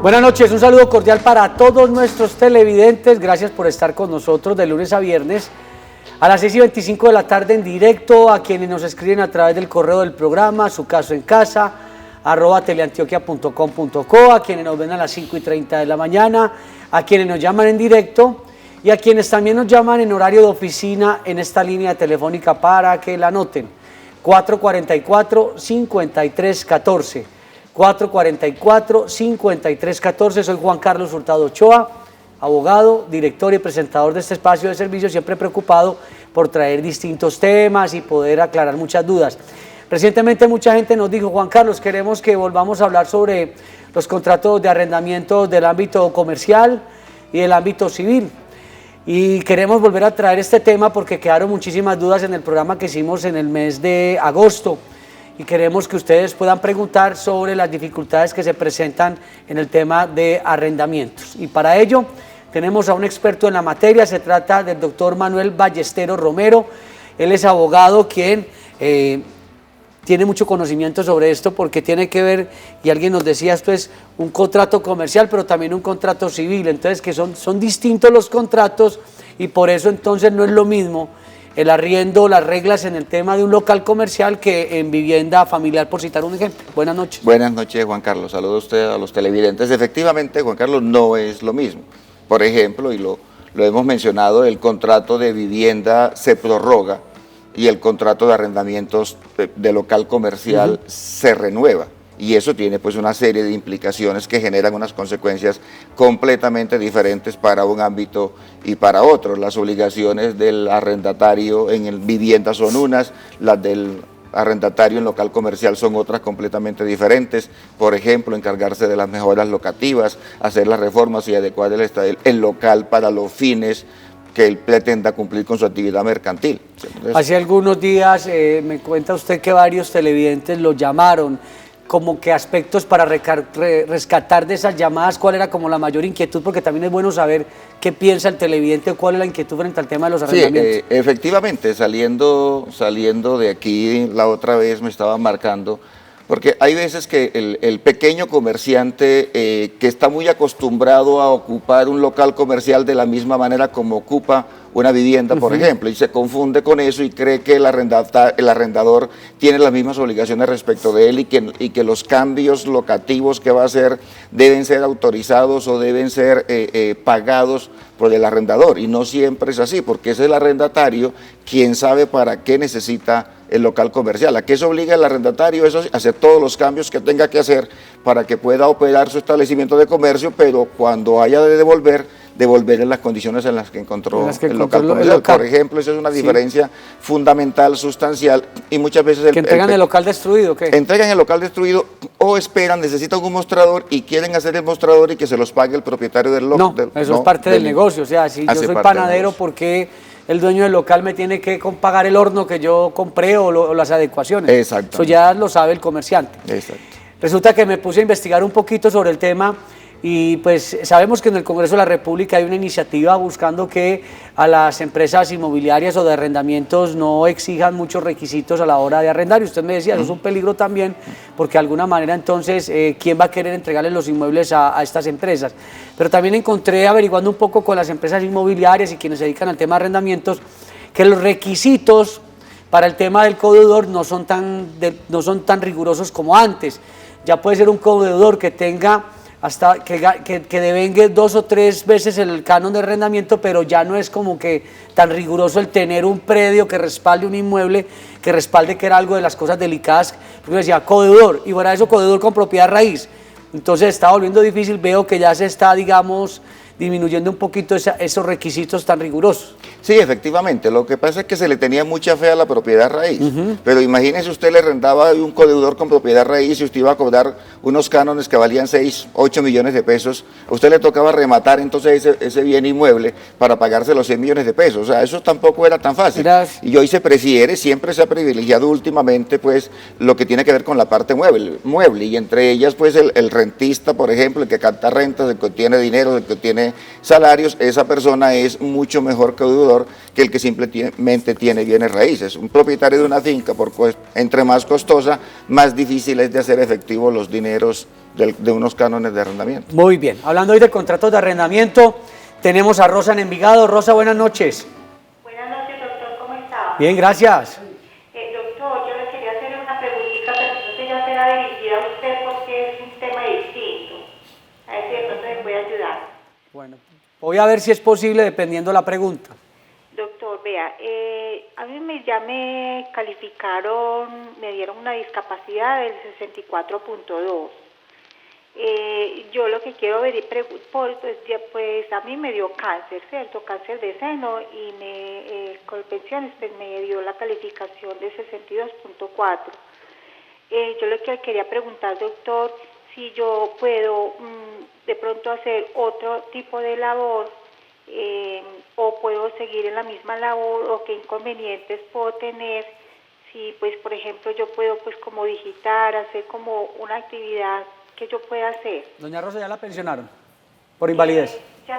Buenas noches, un saludo cordial para todos nuestros televidentes. Gracias por estar con nosotros de lunes a viernes a las 6:25 de la tarde en directo, a quienes nos escriben a través del correo del programa, su caso en casa, @teleantioquia.com.co, a quienes nos ven a las 5:30 de la mañana, a quienes nos llaman en directo y a quienes también nos llaman en horario de oficina en esta línea telefónica para que la anoten. 444-5314. 444-5314, soy Juan Carlos Hurtado Ochoa, abogado, director y presentador de este espacio de servicio, siempre preocupado por traer distintos temas y poder aclarar muchas dudas. Recientemente mucha gente nos dijo: Juan Carlos, queremos que volvamos a hablar sobre los contratos de arrendamiento del ámbito comercial y del ámbito civil. Y queremos volver a traer este tema porque quedaron muchísimas dudas en el programa que hicimos en el mes de agosto. Y queremos que ustedes puedan preguntar sobre las dificultades que se presentan en el tema de arrendamientos. Y para ello tenemos a un experto en la materia, se trata del doctor Manuel Ballesteros Romero. Él es abogado quien tiene mucho conocimiento sobre esto porque tiene que ver, y alguien nos decía, esto es un contrato comercial pero también un contrato civil, entonces que son distintos los contratos y por eso entonces no es lo mismo el arriendo, las reglas en el tema de un local comercial que en vivienda familiar, por citar un ejemplo. Buenas noches. Buenas noches, Juan Carlos. Saludo a usted, a los televidentes. Efectivamente, Juan Carlos, no es lo mismo. Por ejemplo, y lo hemos mencionado, el contrato de vivienda se prorroga y el contrato de arrendamientos de local comercial se renueva. Y eso tiene pues una serie de implicaciones que generan unas consecuencias completamente diferentes para un ámbito y para otro. Las obligaciones del arrendatario en vivienda son unas, las del arrendatario en local comercial son otras completamente diferentes. Por ejemplo, encargarse de las mejoras locativas, hacer las reformas y adecuar el local para los fines que él pretenda cumplir con su actividad mercantil. Entonces, hace algunos días me cuenta usted que varios televidentes lo llamaron, como que aspectos para rescatar de esas llamadas, cuál era como la mayor inquietud, porque también es bueno saber qué piensa el televidente, cuál es la inquietud frente al tema de los arrendamientos. Sí, efectivamente, saliendo de aquí la otra vez me estaba marcando, porque hay veces que el pequeño comerciante que está muy acostumbrado a ocupar un local comercial de la misma manera como ocupa una vivienda, por ejemplo, y se confunde con eso y cree que el arrendador tiene las mismas obligaciones respecto de él y que los cambios locativos que va a hacer deben ser autorizados o deben ser pagados por el arrendador, y no siempre es así, porque es el arrendatario quien sabe para qué necesita el local comercial. ¿A qué se obliga el arrendatario? Eso, a hacer todos los cambios que tenga que hacer para que pueda operar su establecimiento de comercio, pero cuando haya de devolver en las condiciones en las que encontró el local comercial. Por ejemplo, esa es una diferencia fundamental, sustancial, y muchas veces... ¿Que entregan el local destruido o qué? Entregan el local destruido o esperan, necesitan un mostrador y quieren hacer el mostrador y que se los pague el propietario del local. No, eso es parte del negocio. O sea, si yo soy panadero, ¿por qué el dueño del local me tiene que pagar el horno que yo compré o las adecuaciones? Exacto. Eso ya lo sabe el comerciante. Exacto. Resulta que me puse a investigar un poquito sobre el tema y pues sabemos que en el Congreso de la República hay una iniciativa buscando que a las empresas inmobiliarias o de arrendamientos no exijan muchos requisitos a la hora de arrendar, y usted me decía, eso es un peligro también, porque de alguna manera entonces, ¿quién va a querer entregarle los inmuebles a estas empresas? Pero también encontré, averiguando un poco con las empresas inmobiliarias y quienes se dedican al tema de arrendamientos, que los requisitos para el tema del codeudor no son tan rigurosos como antes. Ya puede ser un codeudor que tenga hasta que devengue 2 o 3 veces el canon de arrendamiento, pero ya no es como que tan riguroso el tener un predio que respalde un inmueble, que respalde que era algo de las cosas delicadas, porque decía codeudor, y fuera eso codeudor con propiedad raíz. Entonces está volviendo difícil, veo que ya se está, digamos, disminuyendo un poquito esos requisitos tan rigurosos. Sí, efectivamente, lo que pasa es que se le tenía mucha fe a la propiedad raíz, pero imagínese, usted le rentaba un codeudor con propiedad raíz y usted iba a cobrar unos cánones que valían 6, 8 millones de pesos, a usted le tocaba rematar entonces ese bien inmueble para pagarse los 100 millones de pesos, o sea, eso tampoco era tan fácil. Y hoy se prefiere, siempre se ha privilegiado últimamente pues lo que tiene que ver con la parte mueble, y entre ellas pues el rentista, por ejemplo, el que capta rentas, el que tiene dinero, el que tiene salarios, esa persona es mucho mejor codeudor que el que simplemente tiene bienes raíces. Un propietario de una finca, entre más costosa, más difícil es de hacer efectivo los dineros de unos cánones de arrendamiento. Muy bien, hablando hoy de contratos de arrendamiento, tenemos a Rosa en Envigado. Rosa, buenas noches. Buenas noches, doctor, ¿cómo está? Bien, gracias. Doctor, yo le quería hacer una preguntita, pero entonces ya será dirigida a usted porque es un tema distinto. A ver si de pronto me puede ayudar. Bueno, voy a ver si es posible dependiendo la pregunta. Doctor, vea, a mí ya me calificaron, me dieron una discapacidad del 64.2. Yo lo que quiero ver, pues a mí me dio cáncer, ¿cierto? Cáncer de seno y Colpensiones pues me dio la calificación de 62.4. Yo lo que quería preguntar, doctor, si yo puedo de pronto hacer otro tipo de labor o puedo seguir en la misma labor o qué inconvenientes puedo tener si pues por ejemplo yo puedo pues como digitar, hacer como una actividad que yo pueda hacer. Doña Rosa, ¿ya la pensionaron por invalidez? Ya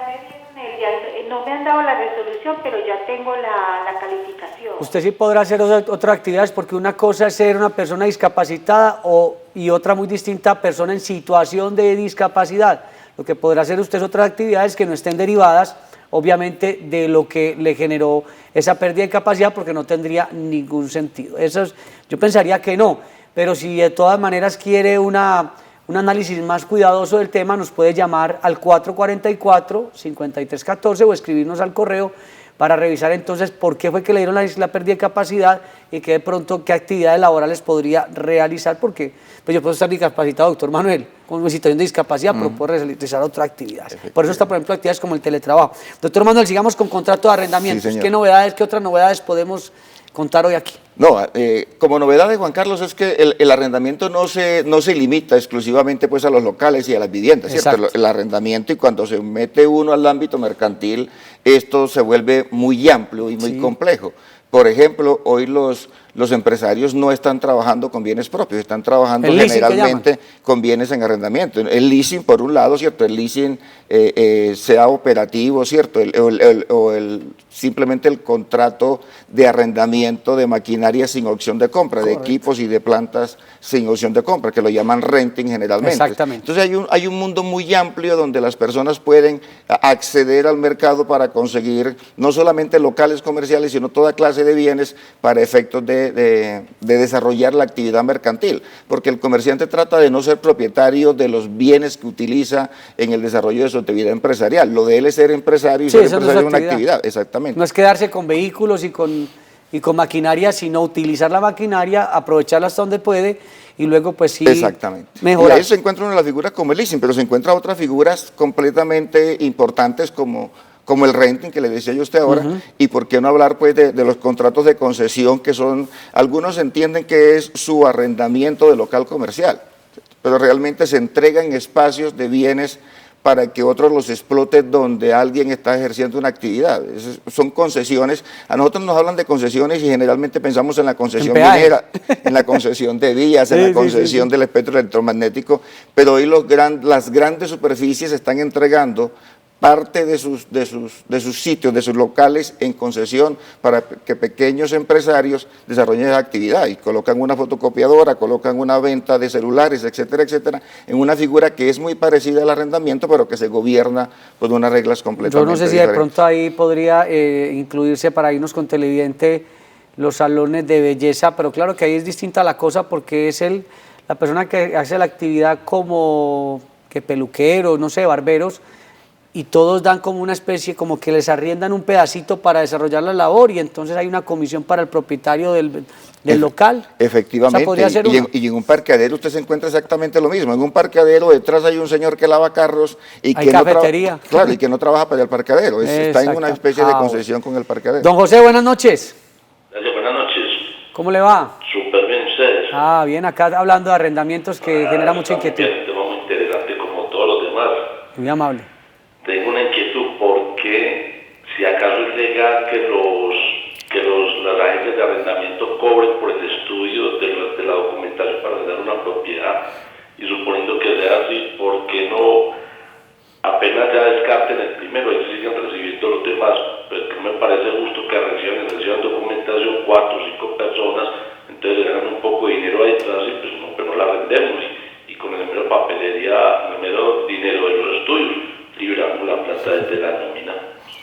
me dieron no me han dado la resolución, pero ya tengo la calificación. Usted sí podrá hacer otras actividades porque una cosa es ser una persona discapacitada y otra muy distinta, persona en situación de discapacidad. Lo que podrá hacer usted es otras actividades que no estén derivadas, obviamente, de lo que le generó esa pérdida de capacidad, porque no tendría ningún sentido. Yo pensaría que no, pero si de todas maneras quiere un análisis más cuidadoso del tema, nos puede llamar al 444-5314 o escribirnos al correo para revisar entonces por qué fue que le dieron la pérdida de capacidad y que de pronto qué actividades laborales podría realizar, porque pues yo puedo estar discapacitado, doctor Manuel, con una situación de discapacidad, pero puedo realizar otra actividad. Por eso está, por ejemplo, actividades como el teletrabajo. Doctor Manuel, sigamos con contrato de arrendamiento. Sí, ¿Qué otras novedades podemos contar hoy aquí? No, como novedad de Juan Carlos es que el arrendamiento no se limita exclusivamente pues a los locales y a las viviendas, ¿cierto? El arrendamiento, y cuando se mete uno al ámbito mercantil, esto se vuelve muy amplio y muy complejo. Por ejemplo, hoy los empresarios no están trabajando con bienes propios, están trabajando generalmente con bienes en arrendamiento. El leasing, por un lado, ¿cierto? El leasing sea operativo, ¿cierto? Simplemente el contrato de arrendamiento de maquinaria sin opción de compra, de equipos y de plantas sin opción de compra, que lo llaman renting generalmente. Exactamente. Entonces hay un mundo muy amplio donde las personas pueden acceder al mercado para conseguir no solamente locales comerciales, sino toda clase de bienes para efectos de desarrollar la actividad mercantil, porque el comerciante trata de no ser propietario de los bienes que utiliza en el desarrollo de su actividad empresarial. Lo de él es ser empresario y ser empresario de una actividad, exactamente. No es quedarse con vehículos y con maquinaria, sino utilizar la maquinaria, aprovecharla hasta donde puede y luego pues sí mejorar. Y ahí se encuentra una de las figuras como el leasing, pero se encuentra otras figuras completamente importantes como el renting que le decía yo a usted ahora, y por qué no hablar pues de los contratos de concesión, que son, algunos entienden que es su arrendamiento de local comercial, pero realmente se entregan espacios de bienes para que otros los exploten donde alguien está ejerciendo una actividad. Son concesiones. A nosotros nos hablan de concesiones y generalmente pensamos en la concesión minera, en la concesión de vías, en la concesión del espectro electromagnético, pero hoy las grandes superficies están entregando parte de sus sitios, de sus locales en concesión para que pequeños empresarios desarrollen esa actividad y colocan una fotocopiadora, colocan una venta de celulares, etcétera, etcétera, en una figura que es muy parecida al arrendamiento, pero que se gobierna por unas reglas completamente diferentes. Yo no sé si de pronto ahí podría incluirse, para irnos con televidente, los salones de belleza, pero claro que ahí es distinta la cosa porque es la persona que hace la actividad como que peluqueros, no sé, barberos, y todos dan como una especie, como que les arriendan un pedacito para desarrollar la labor y entonces hay una comisión para el propietario del local. Efectivamente, o sea, y en un parqueadero usted se encuentra exactamente lo mismo. En un parqueadero detrás hay un señor que lava carros y hay cafetería. Claro, y que no trabaja para el parqueadero, está en una especie de concesión con el parqueadero. Don José, buenas noches. Gracias, buenas noches. ¿Cómo le va? Súper bien, ustedes. Bien, acá hablando de arrendamientos que genera mucha inquietud. Un tema muy interesante como todos los demás. Muy amable. Tengo una inquietud porque si acaso es legal que las agencias de arrendamiento cobren por el estudio de la documentación para arrendar una propiedad, y suponiendo que sea así, ¿por qué no apenas ya descarten el primero y siguen recibiendo los demás? Pues no me parece justo que reciban documentación 4 o 5 personas, entonces le dan un poco de dinero ahí atrás y pues no, pero no la arrendemos y con el número de papelería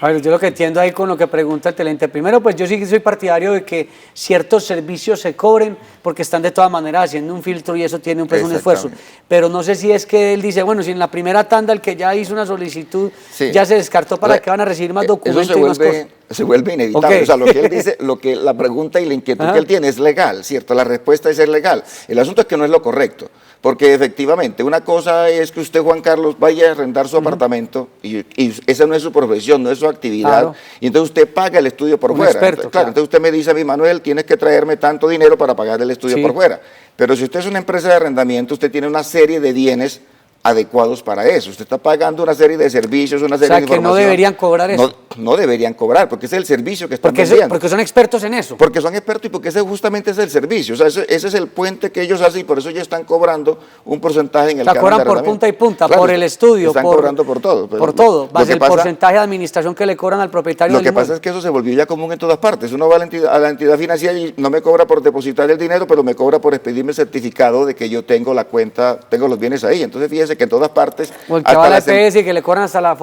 A ver, yo lo que entiendo ahí con lo que pregunta el telente, primero pues yo sí que soy partidario de que ciertos servicios se cobren porque están de todas maneras haciendo un filtro y eso tiene un, pues, un esfuerzo, pero no sé si es que él dice, bueno, si en la primera tanda el que ya hizo una solicitud ya se descartó, ¿para qué van a recibir más documentos y más cosas? Se vuelve inevitable, okay. O sea, lo que él dice, la pregunta y la inquietud que él tiene es legal, ¿cierto? La respuesta es legal, el asunto es que no es lo correcto. Porque efectivamente, una cosa es que usted, Juan Carlos, vaya a arrendar su apartamento y esa no es su profesión, no es su actividad, claro. Y entonces usted paga el estudio por fuera. Experto, claro, entonces usted me dice a mí, Manuel, tienes que traerme tanto dinero para pagar el estudio por fuera. Pero si usted es una empresa de arrendamiento, usted tiene una serie de bienes adecuados para eso. Usted está pagando una serie de servicios, una serie de información. O sea, que no deberían cobrar eso. No deberían cobrar, porque ese es el servicio que están vendiendo. Porque son expertos en eso. Porque son expertos y porque ese justamente es el servicio. O sea, ese es el puente que ellos hacen y por eso ya están cobrando un porcentaje en el canon de arrendamiento. Cobran por punta y punta, claro, por el estudio. Están cobrando por todo. Por todo, más el porcentaje de administración que le cobran al propietario. Lo que pasa es que eso se volvió ya común en todas partes. Uno va a la entidad financiera y no me cobra por depositar el dinero, pero me cobra por expedirme el certificado de que yo tengo la cuenta, tengo los bienes ahí. Entonces fíjese que en todas partes. O el que va a la EPS y que le cobran hasta la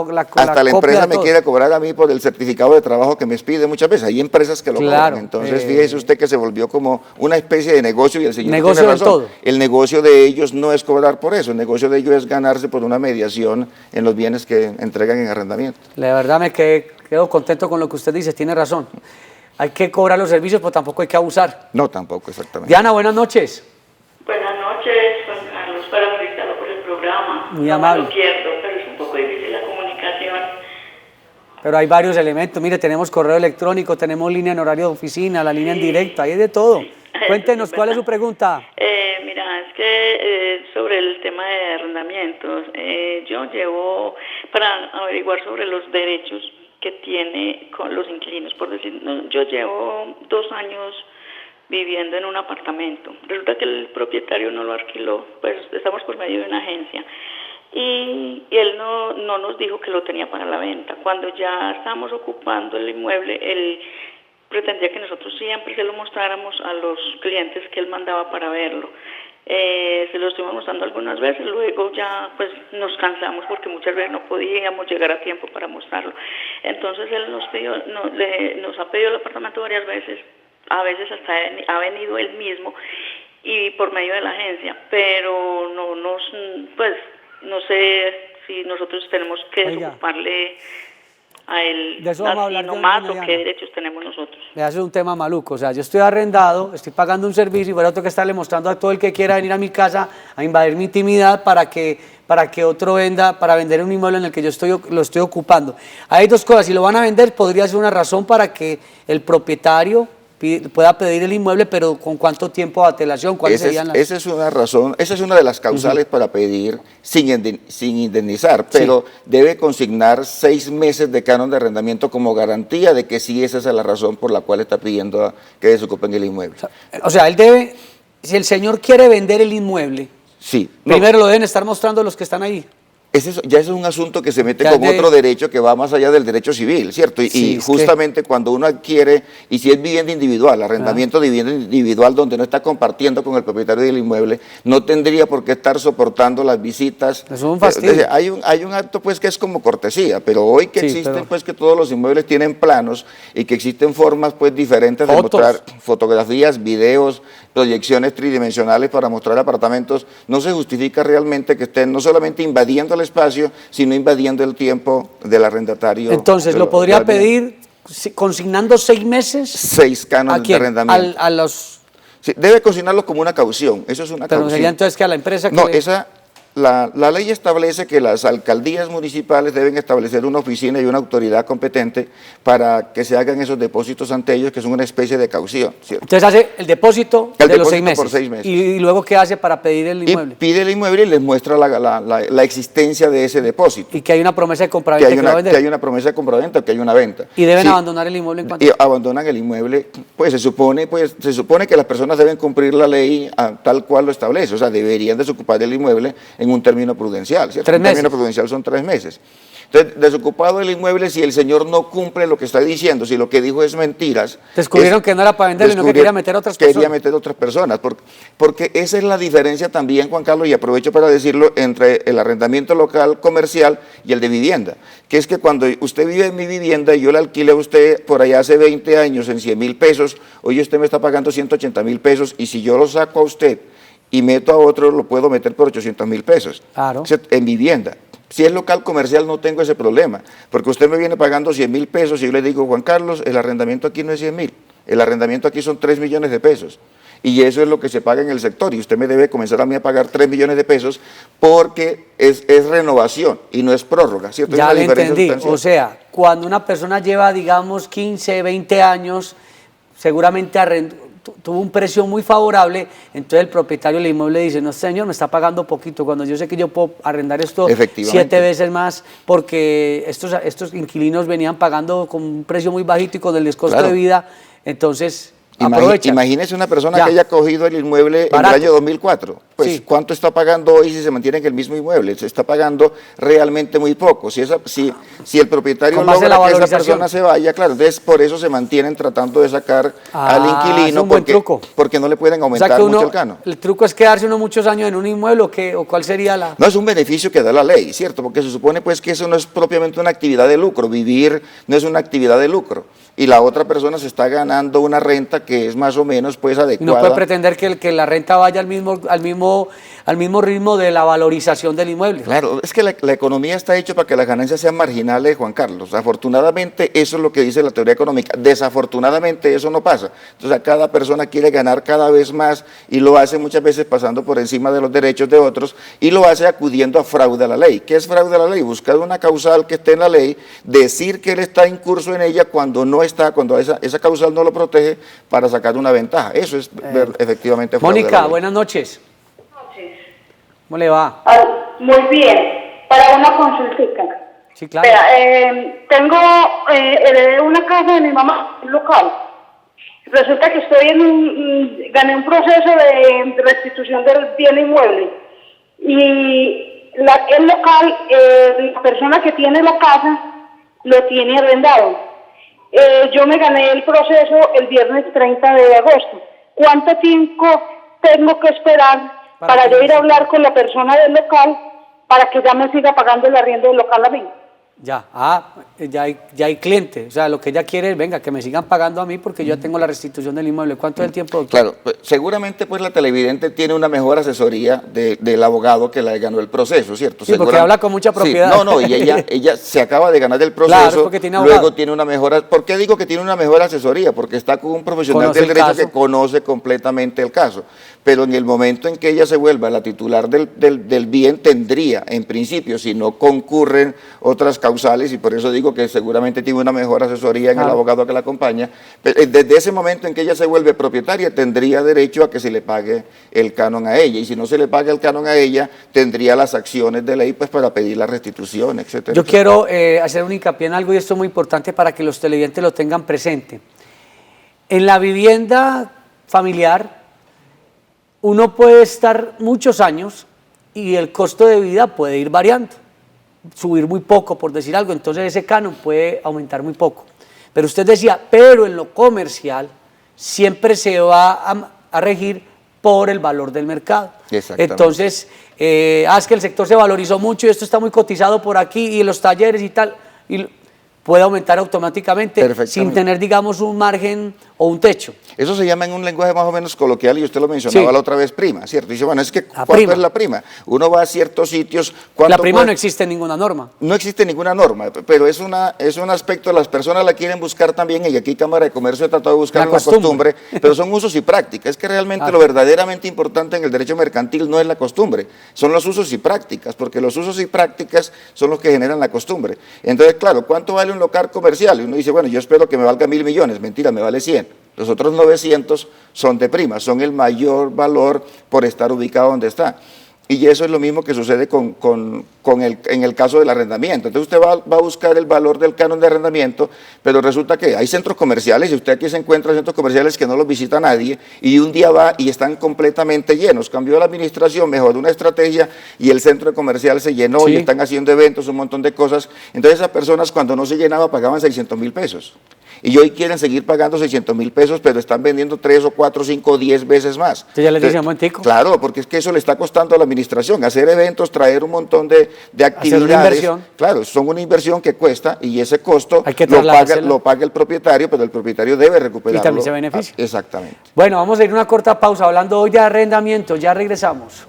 empresa me quiere cobrar a mí por el certificado de trabajo que me expide muchas veces. Hay empresas que lo cobran. Entonces fíjese usted que se volvió como una especie de negocio y el señor tiene razón. Todo. El negocio de ellos no es cobrar por eso, el negocio de ellos es ganarse por una mediación en los bienes que entregan en arrendamiento. La verdad quedo contento con lo que usted dice, tiene razón. Hay que cobrar los servicios, pero tampoco hay que abusar. No, tampoco, exactamente. Diana, buenas noches. Buenas noches, Juan Carlos, para felicitarlo por el programa. Muy amable. No lo pierdo, pero es un poco difícil la comunicación. Pero hay varios elementos, mire, tenemos correo electrónico, tenemos línea en horario de oficina, la línea en directo, hay de todo. Cuéntenos, ¿cuál es su pregunta? Mira, es que sobre el tema de arrendamientos, yo llevo, para averiguar sobre los derechos que tiene con los inquilinos, por decir, yo llevo 2 años viviendo en un apartamento. Resulta que el propietario no lo alquiló, pues estamos por medio de una agencia. Y él no nos dijo que lo tenía para la venta. Cuando ya estábamos ocupando el inmueble, él pretendía que nosotros siempre se lo mostráramos a los clientes que él mandaba para verlo. Se lo estuvimos mostrando algunas veces, luego ya pues nos cansamos porque muchas veces no podíamos llegar a tiempo para mostrarlo. Entonces él nos ha pedido el apartamento varias veces, a veces hasta ha venido él mismo y por medio de la agencia, pero no sé si nosotros tenemos que desocuparle a él así nomás o qué derechos tenemos nosotros. Le hace un tema maluco, o sea, yo estoy arrendado, estoy pagando un servicio y por eso tengo que estarle mostrando a todo el que quiera venir a mi casa a invadir mi intimidad para que otro venda, para vender un inmueble en el que yo lo estoy ocupando. Hay 2 cosas, si lo van a vender podría ser una razón para que el propietario pueda pedir el inmueble, pero ¿con cuánto tiempo de antelación? ¿Cuáles serían las...? Esa es una razón, esa es una de las causales para pedir sin indemnizar, pero debe consignar 6 meses de canon de arrendamiento como garantía de que sí esa es la razón por la cual está pidiendo que desocupen el inmueble. O sea, él debe, si el señor quiere vender el inmueble, primero lo deben estar mostrando los que están ahí. Ya es un asunto que se mete con otro derecho que va más allá del derecho civil, ¿cierto? Y justamente cuando uno adquiere, y si es vivienda individual, arrendamiento de vivienda individual donde no está compartiendo con el propietario del inmueble, no tendría por qué estar soportando las visitas. Es un fastidio. Hay un acto pues que es como cortesía, pero hoy que existen pues que todos los inmuebles tienen planos y que existen formas pues diferentes de mostrar fotografías, videos, proyecciones tridimensionales para mostrar apartamentos, no se justifica realmente que estén no solamente invadiendo el espacio, sino invadiendo el tiempo del arrendatario. Entonces, ¿lo podría pedir consignando 6 meses? 6 cánones de arrendamiento. A los... Sí, debe consignarlo como una caución, eso es una caución. Pero sería entonces que a la empresa que... No, la ley establece que las alcaldías municipales deben establecer una oficina y una autoridad competente para que se hagan esos depósitos ante ellos, que son una especie de caución, ¿cierto? Entonces hace el depósito de los 6 meses. Por 6 meses. ¿Y luego qué hace para pedir el inmueble? Y pide el inmueble y les muestra la existencia de ese depósito. Y que hay una promesa de compraventa que hay una promesa de compraventa o que hay una venta. ¿Y deben abandonar el inmueble en cuanto? Y abandonan el inmueble, pues se supone que las personas deben cumplir la ley tal cual lo establece, o sea, deberían desocupar el inmueble en un término prudencial, ¿cierto? 3 Un término meses. prudencial son 3 meses. Entonces, desocupado el inmueble, si el señor no cumple lo que está diciendo, si lo que dijo es mentiras. Descubrieron que no era para venderlo, sino que quería meter a otras personas. Quería meter a otras personas, porque esa es la diferencia también, Juan Carlos, y aprovecho para decirlo, entre el arrendamiento local comercial y el de vivienda, que es que cuando usted vive en mi vivienda y yo la alquilé a usted por allá hace 20 años en 100.000 pesos, hoy usted me está pagando 180.000 pesos, y si yo lo saco a usted y meto a otro, lo puedo meter por 800.000 pesos. Claro. En vivienda. Si es local comercial no tengo ese problema, porque usted me viene pagando 100.000 pesos y yo le digo, Juan Carlos, el arrendamiento aquí no es 100.000, el arrendamiento aquí son 3 millones de pesos. Y eso es lo que se paga en el sector, y usted me debe comenzar a mí a pagar 3 millones de pesos porque es renovación y no es prórroga, ¿cierto? Ya Hay una le diferencia entendí, sustancial. o sea, cuando una persona lleva, digamos, 15, 20 años, seguramente tuvo un precio muy favorable, entonces el propietario del inmueble dice, no señor, me está pagando poquito, cuando yo sé que yo puedo arrendar esto 7 veces más, porque estos inquilinos venían pagando con un precio muy bajito y con el descosto Claro. de vida, entonces aprovecha. Imagínese una persona Ya. que haya cogido el inmueble Barato. en el año 2004. Pues, Sí. ¿cuánto está pagando hoy si se mantiene en el mismo inmueble? Se está pagando realmente muy poco. Si el propietario Con base en la logra que esa valorización. persona se vaya, claro, entonces por eso se mantienen tratando de sacar al Es inquilino un buen truco. porque no le pueden O aumentar sea que mucho el canon. el truco es quedarse uno muchos años en un inmueble, ¿o cuál sería la...? No es un beneficio que da la ley, ¿cierto? Porque se supone pues que eso no es propiamente una actividad de lucro, vivir no es una actividad de lucro. Y la otra persona se está ganando una renta que es más o menos pues Y adecuada. no puede pretender que la renta vaya al mismo ritmo de la valorización del inmueble. Claro, es que la economía está hecha para que las ganancias sean marginales, Juan Carlos. Afortunadamente eso es lo que dice la teoría económica. Desafortunadamente eso no pasa. Entonces cada persona quiere ganar cada vez más y lo hace muchas veces pasando por encima de los derechos de otros y lo hace acudiendo a fraude a la ley. ¿Qué es fraude a la ley? Buscar una causal que esté en la ley, decir que él está incurso en ella cuando no está, cuando esa causal no lo protege para sacar una ventaja. Eso es efectivamente fraude a la Mónica, ley. buenas noches. ¿Cómo le va? Muy bien, para una consultica. Sí, claro. Tengo heredé una casa de mi mamá, un local. Resulta que gané un proceso de restitución del bien inmueble. Y el local, la persona que tiene la casa, lo tiene arrendado. Yo me gané el proceso el viernes 30 de agosto. ¿Cuánto tiempo tengo que esperar para yo ir a hablar con la persona del local para que ya me siga pagando el arriendo del local a mí? Ya hay cliente. O sea, lo que ella quiere es, venga, que me sigan pagando a mí porque yo ya tengo la restitución del inmueble. ¿Cuánto es el tiempo, doctor? Claro, pues, seguramente pues la televidente tiene una mejor asesoría del abogado que la ganó el proceso, ¿cierto? Sí, porque habla con mucha propiedad. Sí, no, y ella se acaba de ganar el proceso, Claro, porque tiene abogado. luego tiene una mejor... ¿Por qué digo que tiene una mejor asesoría? Porque está con un profesional Conoce del el derecho caso. que conoce completamente el caso. Pero en el momento en que ella se vuelva la titular del bien, tendría, en principio, si no concurren otras causales, y por eso digo que seguramente tiene una mejor asesoría en el abogado que la acompaña, desde ese momento en que ella se vuelve propietaria, tendría derecho a que se le pague el canon a ella, y si no se le paga el canon a ella, tendría las acciones de ley pues para pedir la restitución, etcétera. Yo quiero hacer un hincapié en algo y esto es muy importante para que los televidentes lo tengan presente. En la vivienda familiar, uno puede estar muchos años y el costo de vida puede ir variando, subir muy poco, por decir algo, entonces ese canon puede aumentar muy poco. Pero usted decía, pero en lo comercial siempre se va a regir por el valor del mercado. Exactamente. Entonces, es que el sector se valorizó mucho y esto está muy cotizado por aquí y en los talleres y tal, y puede aumentar automáticamente sin tener, digamos, un margen o un techo. Eso se llama en un lenguaje más o menos coloquial, y usted lo mencionaba Sí. la otra vez, prima, ¿cierto? Dice, bueno, es que ¿cuánto prima. es la prima? Uno va a ciertos sitios... La prima no existe en ninguna norma. No existe ninguna norma, pero es un aspecto, las personas la quieren buscar también, y aquí Cámara de Comercio ha tratado de buscar la costumbre, pero son usos y prácticas. Es que realmente lo verdaderamente importante en el derecho mercantil no es la costumbre, son los usos y prácticas, porque los usos y prácticas son los que generan la costumbre. Entonces, claro, ¿cuánto vale un local comercial? Y uno dice, bueno, yo espero que me valga 1.000 millones, mentira, me vale 100. Los otros 900 son de prima, son el mayor valor por estar ubicado donde está. Y eso es lo mismo que sucede en el caso del arrendamiento. Entonces usted va a buscar el valor del canon de arrendamiento, pero resulta que hay centros comerciales y usted aquí se encuentra centros comerciales que no los visita nadie y un día va y están completamente llenos. Cambió la administración, mejoró una estrategia y el centro comercial se llenó y están haciendo eventos, un montón de cosas. Entonces esas personas cuando no se llenaba pagaban 600.000 pesos. Y hoy quieren seguir pagando 600.000 pesos, pero están vendiendo 3 o 4, 5 o 10 veces más. Entonces ya les dice un momentico. Claro, porque es que eso le está costando a la administración, hacer eventos, traer un montón de actividades. Hacer una inversión. Claro, son una inversión que cuesta y ese costo Hay que lo paga el propietario, pero el propietario debe recuperarlo. Y también se beneficia. Exactamente. Bueno, vamos a ir a una corta pausa hablando hoy de arrendamiento, ya regresamos.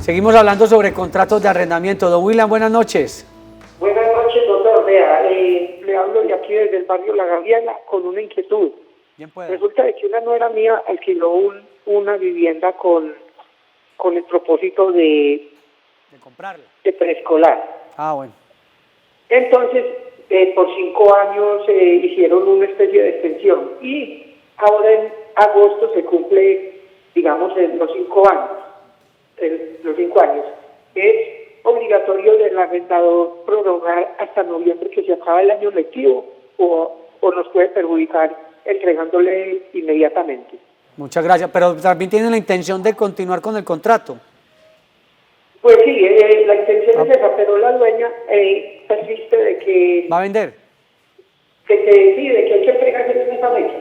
Seguimos hablando sobre contratos de arrendamiento. Don William, buenas noches. Buenas noches, doctor. Vea, le hablo de aquí desde el barrio La Gaviana con una inquietud. Bien puede. Resulta de que una nuera mía alquiló una vivienda con el propósito de comprarla. De preescolar. Ah, bueno. Entonces, por 5 años hicieron una especie de extensión y ahora en agosto se cumple, digamos, los 5 años. Los 5 años. Es obligatorio del arrendador prorrogar hasta noviembre que se acaba el año lectivo o nos puede perjudicar entregándole inmediatamente. Muchas gracias, pero también tienen la intención de continuar con el contrato. Pues sí, la intención es esa, pero la dueña persiste de que... ¿Va a vender? De que hay que entregarse en esa fecha.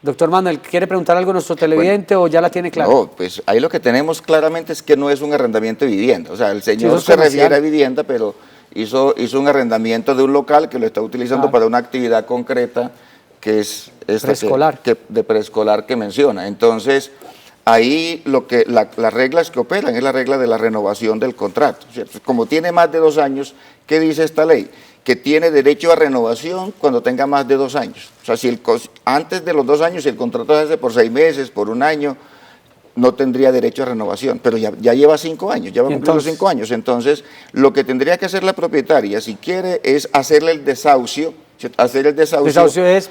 Doctor Manuel, ¿quiere preguntar algo a nuestro televidente o ya la tiene clara? No, pues ahí lo que tenemos claramente es que no es un arrendamiento de vivienda. O sea, el señor se refiere a vivienda, pero hizo un arrendamiento de un local que lo está utilizando para una actividad concreta que es preescolar. de preescolar que menciona. Entonces, ahí las reglas que operan es la regla de la renovación del contrato, ¿cierto? Como tiene más de 2 años, ¿qué dice esta ley? que tiene derecho a renovación cuando tenga más de 2 años. O sea, si antes de los 2 años, si el contrato se hace por 6 meses, por 1 año, no tendría derecho a renovación, pero ya lleva 5 años, ya va a cumplir los 5 años. Entonces, lo que tendría que hacer la propietaria, si quiere, es hacerle el desahucio. Hacer el desahucio es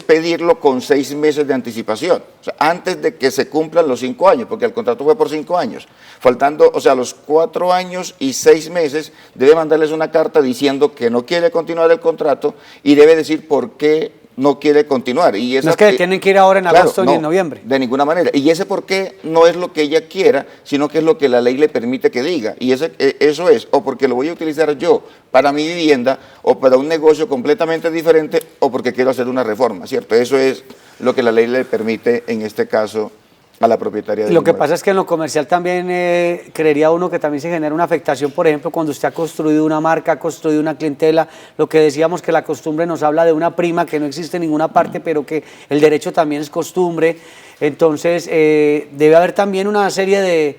pedirlo con 6 meses de anticipación, o sea, antes de que se cumplan los 5 años, porque el contrato fue por 5 años. Faltando, o sea, los 4 años y 6 meses, debe mandarles una carta diciendo que no quiere continuar el contrato y debe decir por qué no quiere continuar. Y esa, no es que tienen que ir ahora en agosto ni en noviembre. De ninguna manera. Y ese por qué no es lo que ella quiera, sino que es lo que la ley le permite que diga. Y eso es, o porque lo voy a utilizar yo para mi vivienda, o para un negocio completamente diferente, o porque quiero hacer una reforma, ¿cierto? Eso es lo que la ley le permite en este caso a la propietaria del Lo que inmueble. pasa es que en lo comercial también creería uno que también se genera una afectación, por ejemplo, cuando usted ha construido una marca, ha construido una clientela, lo que decíamos que la costumbre nos habla de una prima que no existe en ninguna parte, pero que el derecho también es costumbre, entonces debe haber también una serie de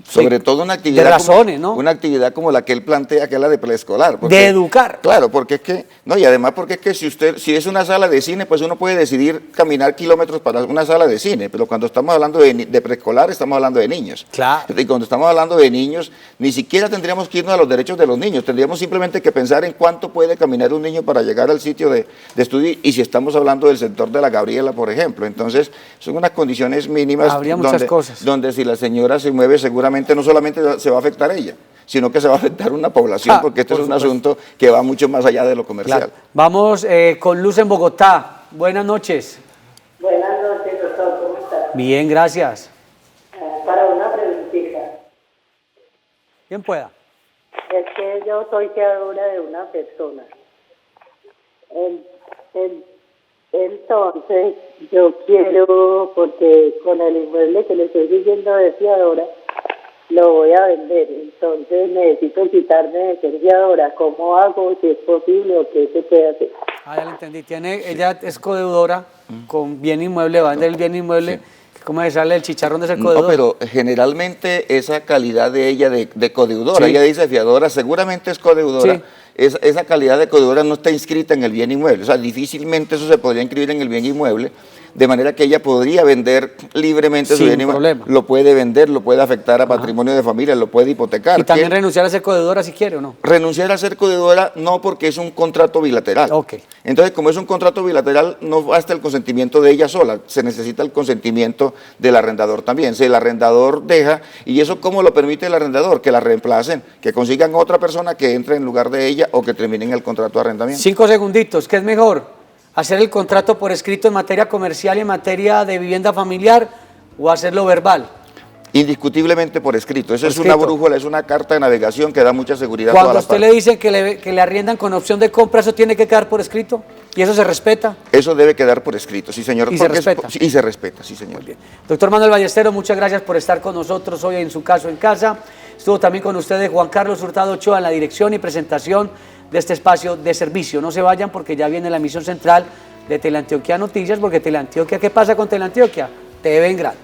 Sobre todo una actividad, de razones, ¿no? Una actividad como la que él plantea, que es la de preescolar. Porque, de educar. Claro, porque es que, no, y además porque es que si es una sala de cine, pues uno puede decidir caminar kilómetros para una sala de cine, pero cuando estamos hablando de preescolar, estamos hablando de niños. Claro. Y cuando estamos hablando de niños, ni siquiera tendríamos que irnos a los derechos de los niños, tendríamos simplemente que pensar en cuánto puede caminar un niño para llegar al sitio de estudio, y si estamos hablando del sector de la Gabriela, por ejemplo. Entonces, son unas condiciones mínimas. Habría muchas cosas. Donde si la señora se mueve, seguramente no solamente se va a afectar ella, sino que se va a afectar una población, porque este es un asunto que va mucho más allá de lo comercial. Claro. Vamos con Luz en Bogotá. Buenas noches. Buenas noches, doctor, ¿cómo está? Bien, gracias. Para una preguntita. Bien pueda. Es que yo soy fiadora de una persona. Entonces, yo quiero, porque con el inmueble que le estoy diciendo de fiadora, lo voy a vender. Entonces, necesito quitarme de ser fiadora. ¿Cómo hago? Si es posible o qué se puede hacer. Ah, ya lo entendí. Ella es codeudora con bien inmueble, va a vender el bien inmueble. Sí. ¿Cómo se sale el chicharrón de ser codeudor? No, pero generalmente esa calidad de ella de codeudora, sí. Ella dice fiadora, seguramente es codeudora. Sí. Esa calidad de codeudora no está inscrita en el bien inmueble, o sea, difícilmente eso se podría inscribir en el bien inmueble, de manera que ella podría vender libremente su bien inmueble. Lo puede vender, lo puede afectar a patrimonio de familia, lo puede hipotecar. Y también renunciar a ser codeudora si quiere o no. Renunciar a ser codeudora no, porque es un contrato bilateral. Okay. Entonces, como es un contrato bilateral, no basta el consentimiento de ella sola, se necesita el consentimiento del arrendador también. Si el arrendador deja, ¿y eso cómo lo permite el arrendador? Que la reemplacen, que consigan otra persona que entre en lugar de ella o que terminen el contrato de arrendamiento. 5 segunditos, ¿qué es mejor? ¿Hacer el contrato por escrito en materia comercial y en materia de vivienda familiar o hacerlo verbal? Indiscutiblemente por escrito. Eso es una brújula, es una carta de navegación que da mucha seguridad. Cuando a usted le dicen que le arriendan con opción de compra, ¿eso tiene que quedar por escrito? ¿Y eso se respeta? Eso debe quedar por escrito, sí señor. ¿Y se respeta? Y se respeta, sí señor. Muy bien. Doctor Manuel Ballesteros, muchas gracias por estar con nosotros hoy en Su Caso en Casa. Estuvo también con ustedes Juan Carlos Hurtado Ochoa en la dirección y presentación de este espacio de servicio. No se vayan porque ya viene la emisión central de Teleantioquia Noticias, porque Teleantioquia, ¿qué pasa con Teleantioquia? TV en grande.